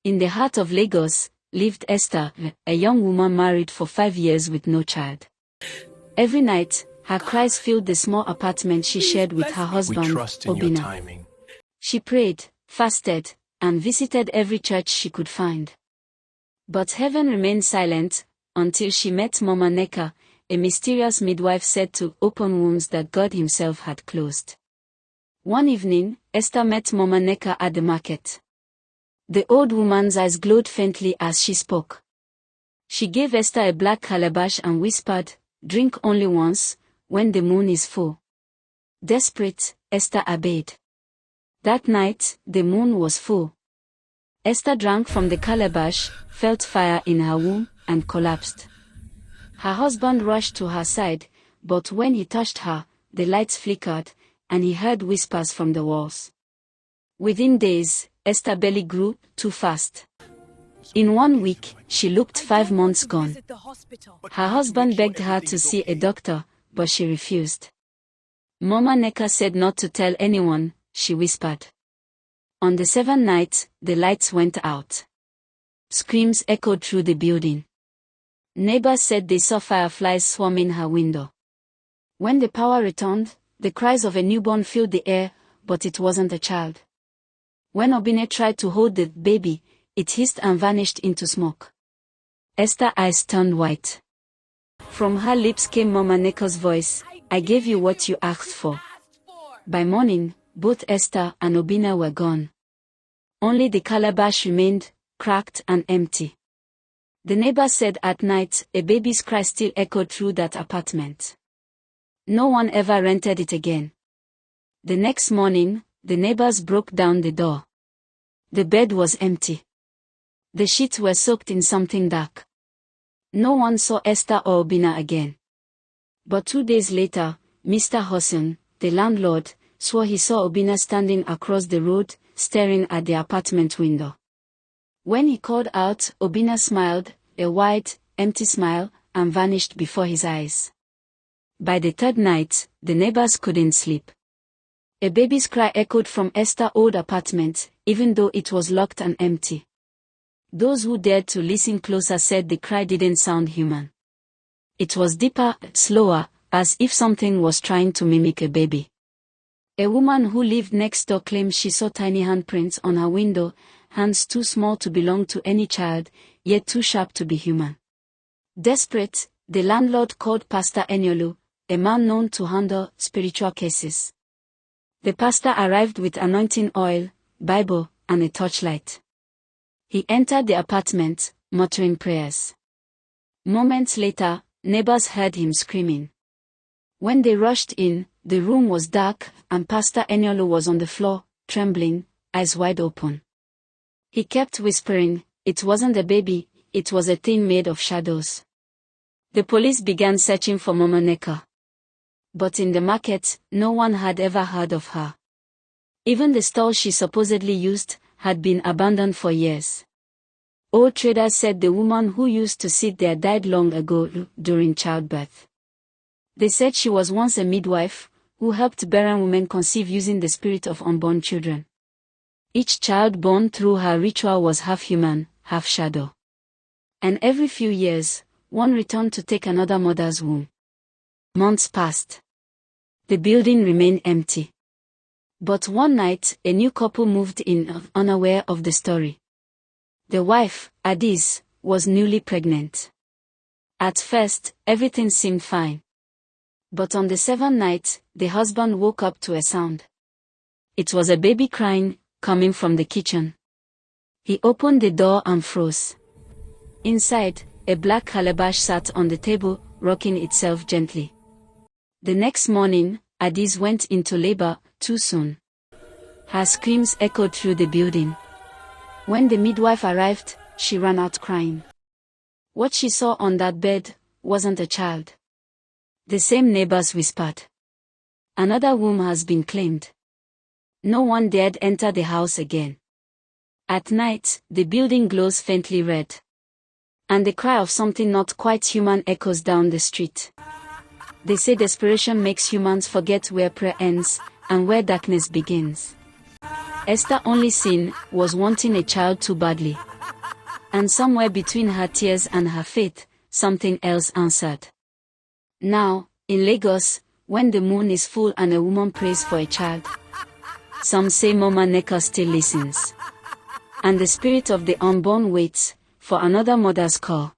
In the heart of Lagos, lived Esther, a young woman married for 5 years with no child. Every night, her cries filled the small apartment she shared with her husband, Obinna. She prayed, fasted, and visited every church she could find. But heaven remained silent, until she met Mama Neka, a mysterious midwife said to open wombs that God himself had closed. One evening, Esther met Mama Neka at the market. The old woman's eyes glowed faintly as she spoke. She gave Esther a black calabash and whispered, "Drink only once, when the moon is full." Desperate, Esther obeyed. That night, the moon was full. Esther drank from the calabash, felt fire in her womb, and collapsed. Her husband rushed to her side, but when he touched her, the lights flickered, and he heard whispers from the walls. Within days, Esther's belly grew too fast. In 1 week, she looked 5 months gone. Her husband begged her to see a doctor, but she refused. Mama Neka said not to tell anyone, she whispered. On the 7th night, the lights went out. Screams echoed through the building. Neighbors said they saw fireflies swarming her window. When the power returned, the cries of a newborn filled the air, but it wasn't a child. When Obinna tried to hold the baby, it hissed and vanished into smoke. Esther's eyes turned white. From her lips came Mama Neka's voice, "I gave you what you asked for." By morning, both Esther and Obinna were gone. Only the calabash remained, cracked and empty. The neighbor said at night, a baby's cry still echoed through that apartment. No one ever rented it again. The next morning, the neighbors broke down the door. The bed was empty. The sheets were soaked in something dark. No one saw Esther or Obinna again. But 2 days later, Mr. Hosson, the landlord, swore he saw Obinna standing across the road, staring at the apartment window. When he called out, Obinna smiled, a wide, empty smile, and vanished before his eyes. By the 3rd night, the neighbors couldn't sleep. A baby's cry echoed from Esther's old apartment, even though it was locked and empty. Those who dared to listen closer said the cry didn't sound human. It was deeper, slower, as if something was trying to mimic a baby. A woman who lived next door claimed she saw tiny handprints on her window, hands too small to belong to any child, yet too sharp to be human. Desperate, the landlord called Pastor Enyolu, a man known to handle spiritual cases. The pastor arrived with anointing oil, Bible, and a torchlight. He entered the apartment, muttering prayers. Moments later, neighbors heard him screaming. When they rushed in, the room was dark, and Pastor Enyolu was on the floor, trembling, eyes wide open. He kept whispering, "It wasn't a baby, it was a thing made of shadows." The police began searching for Mama Neka. But in the market, no one had ever heard of her. Even the stall she supposedly used had been abandoned for years. Old traders said the woman who used to sit there died long ago during childbirth. They said she was once a midwife, who helped barren women conceive using the spirit of unborn children. Each child born through her ritual was half human, half shadow. And every few years, one returned to take another mother's womb. Months passed. The building remained empty. But one night, a new couple moved in, unaware of the story. The wife, Adiz, was newly pregnant. At first, everything seemed fine. But on the 7th night, the husband woke up to a sound. It was a baby crying, coming from the kitchen. He opened the door and froze. Inside, a black calabash sat on the table, rocking itself gently. The next morning, Adiz went into labor, too soon. Her screams echoed through the building. When the midwife arrived, she ran out crying. What she saw on that bed wasn't a child. The same neighbors whispered. Another womb has been claimed. No one dared enter the house again. At night, the building glows faintly red. And the cry of something not quite human echoes down the street. They say desperation makes humans forget where prayer ends, and where darkness begins. Esther's only sin was wanting a child too badly. And somewhere between her tears and her faith, something else answered. Now, in Lagos, when the moon is full and a woman prays for a child, some say Mama Neka still listens. And the spirit of the unborn waits for another mother's call.